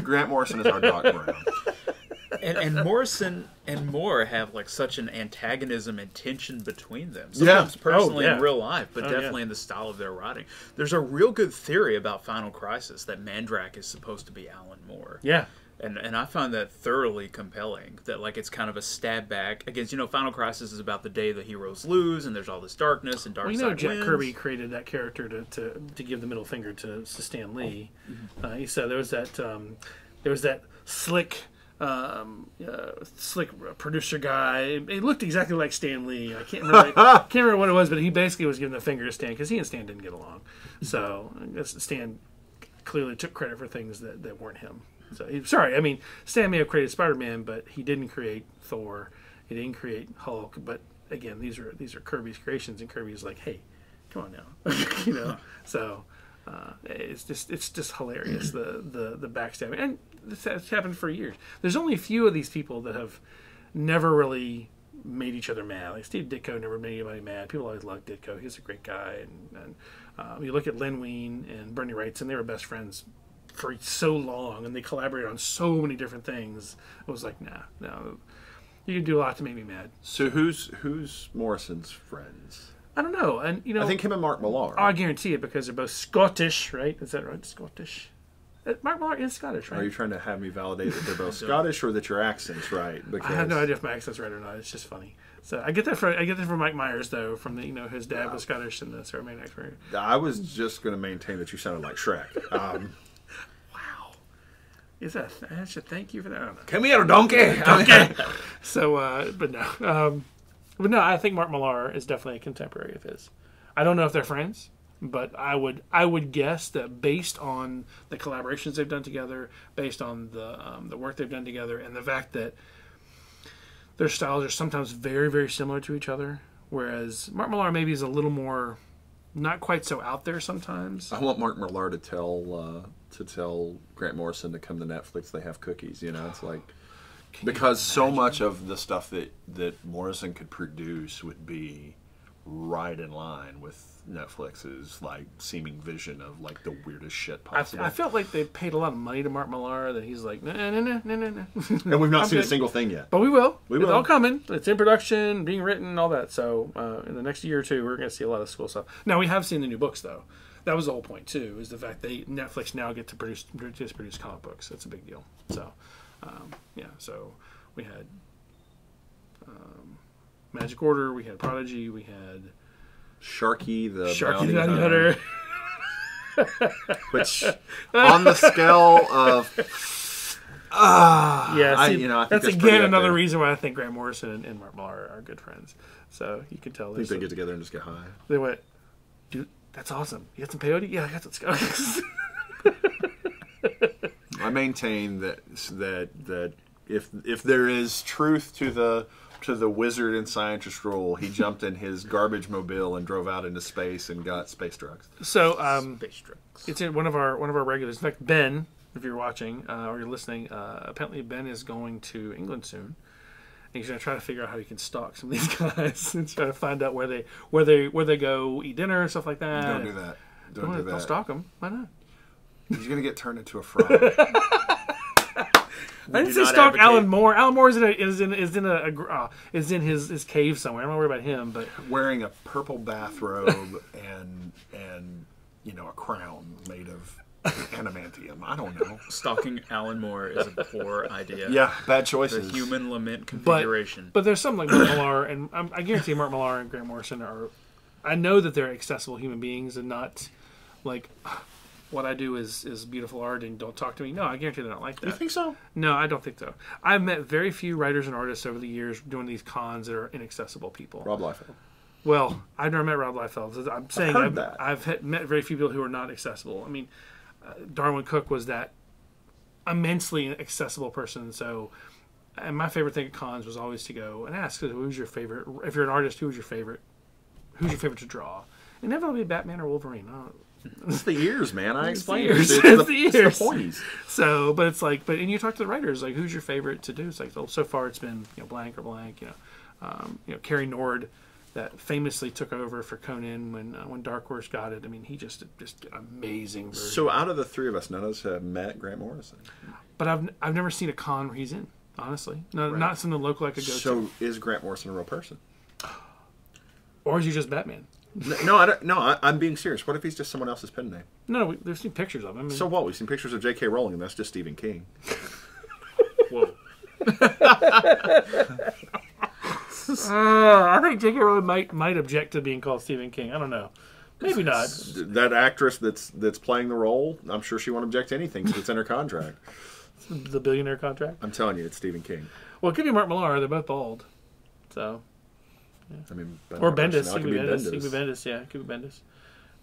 Grant Morrison is our Doc Brown. And Morrison and Moore have like such an antagonism and tension between them. Sometimes personally in real life, but definitely in the style of their writing. There's a real good theory about Final Crisis that Mandrake is supposed to be Alan Moore. Yeah. And I find that thoroughly compelling. That like it's kind of a stab back against Final Crisis is about the day the heroes lose, and there's all this darkness and dark side Jack wins. Kirby created that character to give the middle finger to Stan Lee. He said there was that slick producer guy. It looked exactly like Stan Lee. I can't remember what it was, but he basically was giving the finger to Stan because he and Stan didn't get along. So I guess Stan clearly took credit for things that weren't him. So Stan may have created SpiderMan, but he didn't create Thor. He didn't create Hulk. But again, these are Kirby's creations, and Kirby's like, hey, come on now, So it's just hilarious the backstabbing, and it's happened for years. There's only a few of these people that have never really made each other mad. Like Steve Ditko never made anybody mad. People always loved Ditko. He's a great guy, and you look at Len Wein and Bernie Wrightson, they were best friends for so long, and they collaborated on so many different things. It was like, no, you can do a lot to make me mad. So who's Morrison's friends? I don't know, and I think him and Mark Millar. I guarantee it because they're both Scottish, right? Is that right? Scottish. Mark Millar is Scottish, right? Are you trying to have me validate that they're both Scottish, or that your accent's right? Because I have no idea if my accent's right or not. It's just funny. So I get that from Mike Myers though, from his dad was Scottish in the Sarah Maniacs. I was just going to maintain that you sounded like Shrek. Wow. I should thank you for that. I don't know. Come here, donkey. So, but no, I think Mark Millar is definitely a contemporary of his. I don't know if they're friends, but I would guess that based on the collaborations they've done together, based on the work they've done together, and the fact that their styles are sometimes very, very similar to each other, whereas Mark Millar maybe is a little more not quite so out there sometimes. I want Mark Millar to tell Grant Morrison to come to Netflix. They have cookies, It's like because so much of the stuff that Morrison could produce would be right in line with Netflix's like seeming vision of like the weirdest shit possible. I felt like they paid a lot of money to Mark Millar that he's like, no. And we've not seen a single thing yet. But we will. It's all coming. It's in production, being written, all that. So in the next year or two, we're going to see a lot of cool stuff. Now, we have seen the new books, though. That was the whole point, too, is the fact that Netflix now get to produce comic books. That's a big deal. So, so we had Magic Order, we had Prodigy, we had Sharky the Bounty Hunter. Which, on the scale of... I think that's again another reason why I think Grant Morrison and Mark Millar are good friends. So you can tell. I think they get together and just get high. They went, dude, that's awesome. You got some peyote? Yeah, I got some. I maintain that if there is truth to the wizard and scientist role, he jumped in his garbage mobile and drove out into space and got space drugs. So space drugs. It's in one of our regulars. In fact, Ben, if you're watching or you're listening, apparently Ben is going to England soon. And he's going to try to figure out how he can stalk some of these guys and try to find out where they go eat dinner and stuff like that. Don't do that. Don't do that. Don't stalk them. Why not? He's going to get turned into a frog. I didn't say stalk Alan Moore. Alan Moore is in his cave somewhere. I'm not worried about him, but wearing a purple bathrobe and a crown made of adamantium. I don't know. Stalking Alan Moore is a poor idea. Yeah, bad choices. The human lament configuration. But there's something like Mark Millar, and I guarantee Mark Millar and Grant Morrison are. I know that they're accessible human beings and not like what I do is beautiful art and don't talk to me. No, I guarantee they're not like that. You think so? No, I don't think so. I've met very few writers and artists over the years doing these cons that are inaccessible people. Rob Liefeld. Well, I've never met Rob Liefeld. I'm saying I've met very few people who are not accessible. I mean, Darwin Cook was that immensely accessible person. So, and my favorite thing at cons was always to go and ask, who's your favorite? If you're an artist, who's your favorite? Who's your favorite to draw? And never will be Batman or Wolverine. It's the ears, man. I explained it. It's the ears. It's the pointies. So, but it's like, and you talk to the writers, like, who's your favorite to do? It's like, so far it's been blank or blank. Kerry Nord, that famously took over for Conan when Dark Horse got it. I mean, he just amazing version. So out of the three of us, none of us have met Grant Morrison. But I've never seen a con where he's in. Honestly, no, right. Not something local I could go to. So is Grant Morrison a real person, or is he just Batman? No, I don't. No, I'm being serious. What if he's just someone else's pen name? No, we've seen pictures of him. So what? We've seen pictures of J.K. Rowling, and that's just Stephen King. Whoa. I think J.K. Rowling might object to being called Stephen King. I don't know. Maybe not. That actress that's playing the role, I'm sure she won't object to anything because it's in her contract. The billionaire contract? I'm telling you, it's Stephen King. Well, it could be Mark Millar. They're both bald. So. Yeah. I mean, or Bendis. It could be Bendis. It could be Bendis. Yeah, it could be Bendis.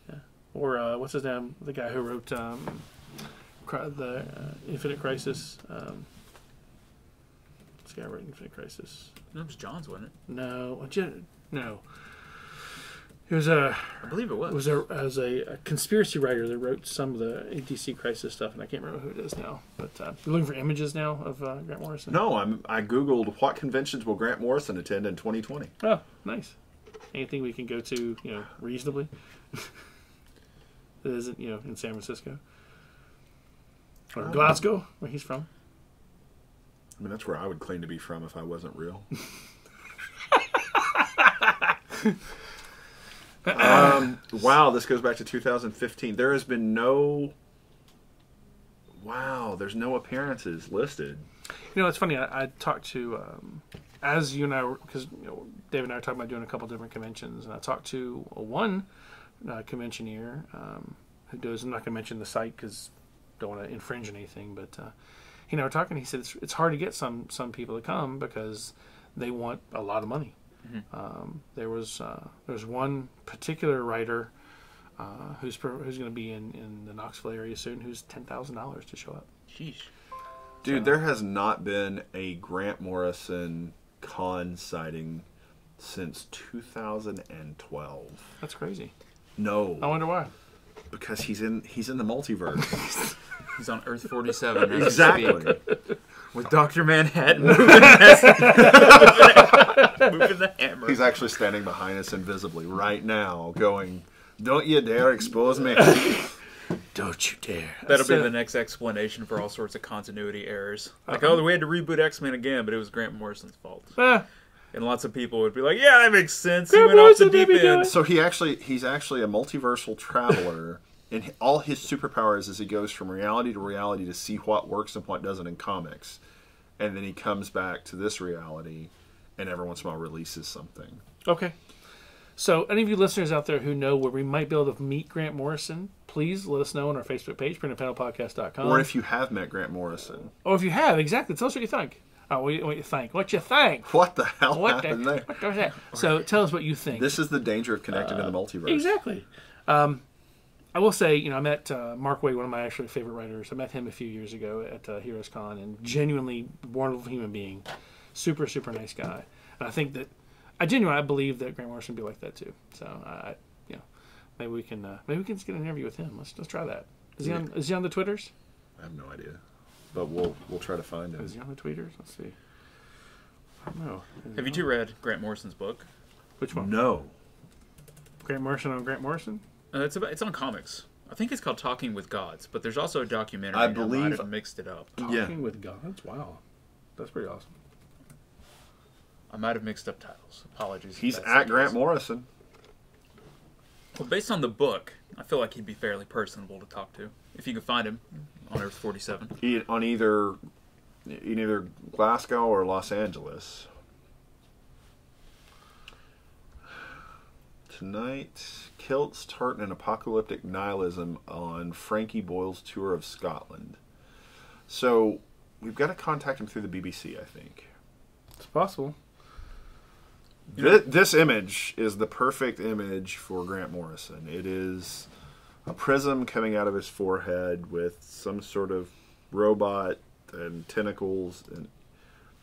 Yeah. Or what's his name? The guy who wrote the Infinite Crisis. This guy wrote Infinite Crisis. No, it was John's, wasn't it? No. It was I believe it was. It was a conspiracy writer that wrote some of the DC Crisis stuff, and I can't remember who it is now. But you're looking for images now of Grant Morrison? No, I googled what conventions will Grant Morrison attend in 2020. Oh, nice. Anything we can go to, reasonably. That isn't, in San Francisco or Glasgow, where he's from. I mean, that's where I would claim to be from if I wasn't real. Wow, this goes back to 2015. There has been there's no appearances listed. It's funny. I talked to, as you and I, because Dave and I were talking about doing a couple different conventions, and I talked to one conventioneer who does. I'm not going to mention the site because don't want to infringe on anything, but he and I were talking. He said it's hard to get some people to come because they want a lot of money. Mm-hmm. There was one particular writer who's going to be in the Knoxville area soon who's $10,000 to show up. Sheesh. Dude, there has not been a Grant Morrison con sighting since 2012. That's crazy. No. I wonder why. Because he's in the multiverse. He's on Earth 47. Exactly. With Dr. Manhattan moving the hammer. He's actually standing behind us invisibly right now going, "Don't you dare expose me." Don't you dare. That'll be the next explanation for all sorts of continuity errors. Like, we had to reboot X-Men again, but it was Grant Morrison's fault. And lots of people would be like, yeah, that makes sense. He went off the deep end. So he's actually a multiversal traveler, and all his superpowers is he goes from reality to see what works and what doesn't in comics. And then he comes back to this reality, and every once in a while releases something. Okay. So any of you listeners out there who know where we might be able to meet Grant Morrison, please let us know on our Facebook page, printandpanelpodcast.com. Or if you have met Grant Morrison. Or if you have, exactly. Tell us what you think. What you think? What you think? What the hell happened there? What was that? So tell us what you think. This is the danger of connecting to the multiverse. Exactly. I will say, I met Mark Waid, one of my actually favorite writers. I met him a few years ago at Heroes Con, and genuinely wonderful human being, super super nice guy. And I think that I believe that Grant Morrison would be like that too. So maybe we can just get an interview with him. Let's try that. Is he on the Twitters? I have no idea. But we'll try to find him. Is he on the tweeters? Let's see. I don't know. Have you two read Grant Morrison's book? Which one? No. Grant Morrison on Grant Morrison? It's on comics. I think it's called Talking with Gods, but there's also a documentary. I and I believe- might have mixed it up. Talking with gods. Wow, that's pretty awesome. I might have mixed up titles. Apologies. if He's that's at the Grant case. Morrison. Well, based on the book, I feel like he'd be fairly personable to talk to if you could find him on Earth 47. On either Glasgow or Los Angeles. Tonight, Kilts, Tartan, and Apocalyptic Nihilism on Frankie Boyle's tour of Scotland. So, we've got to contact him through the BBC, I think. It's possible. This image is the perfect image for Grant Morrison. It is a prism coming out of his forehead with some sort of robot and tentacles, and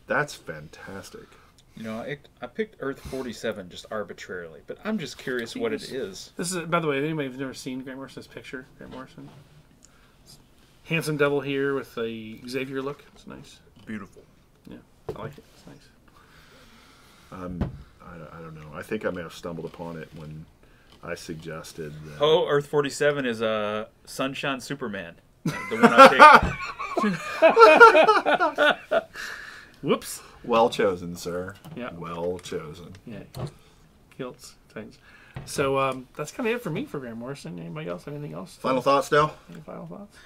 that's fantastic. You know, I picked Earth 47 just arbitrarily, but I'm just curious what it is. This is, by the way, anybody who's never seen Grant Morrison's picture, Grant Morrison, handsome devil here with a Xavier look. It's nice. Beautiful. Yeah, I like it. It's nice. I don't know. I think I may have stumbled upon it when I suggested that. Oh, Earth 47 is Sunshine Superman. The one I picked. Whoops. Well chosen, sir. Yeah. Well chosen. Yeah. Kilts. Things. So that's kind of it for me for Grant Morrison. Anybody else? Anything else? Final thoughts, Dale? Any final thoughts?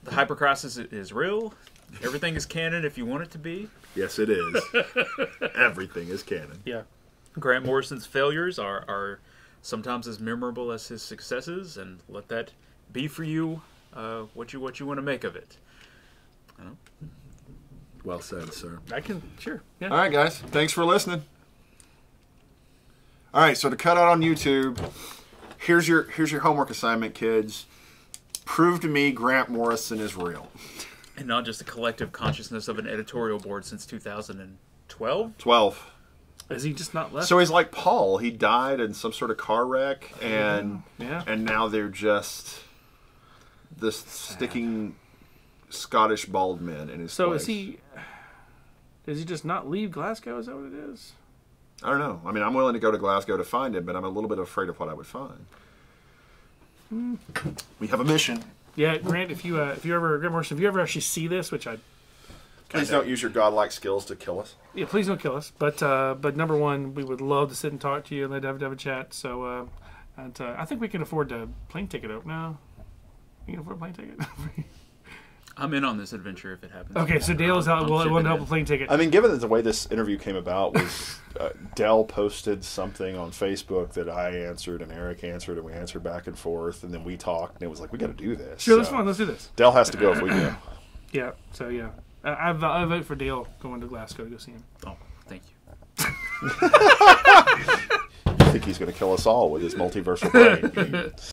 The Hypercrisis is real. Everything is canon if you want it to be. Yes, it is. Everything is canon. Yeah. Grant Morrison's failures are sometimes as memorable as his successes, and let that be for you what you want to make of it. I don't know. Well said, sir. I can, sure. Yeah. All right, guys. Thanks for listening. All right, so to cut out on YouTube, here's your homework assignment, kids. Prove to me Grant Morrison is real. And not just a collective consciousness of an editorial board since 2012. 12. Is he just not left? So he's like Paul. He died in some sort of car wreck, and now they're just this sticking Scottish bald men in his place. Does he just not leave Glasgow? Is that what it is? I don't know. I mean, I'm willing to go to Glasgow to find him, but I'm a little bit afraid of what I would find. We have a mission. Yeah, Grant, if you ever, Grant Morrison, if you ever actually see this, which I... Please don't use your godlike skills to kill us. Yeah, please don't kill us. But number one, we would love to sit and talk to you and have a chat. So I think we can afford a plane ticket. No? You can afford a plane ticket? I'm in on this adventure if it happens. Okay, so Dale is out. Well, willing to help a plane ticket. I mean, given that the way this interview came about was Dell posted something on Facebook that I answered and Eric answered, and we answered back and forth, and then we talked, and it was like, we got to do this. Sure, that's fine. Let's do this. Dell has to go if we go. Yeah, so yeah. I vote for Dale going to Glasgow to go see him. Oh, thank you. I think he's going to kill us all with his multiversal brain.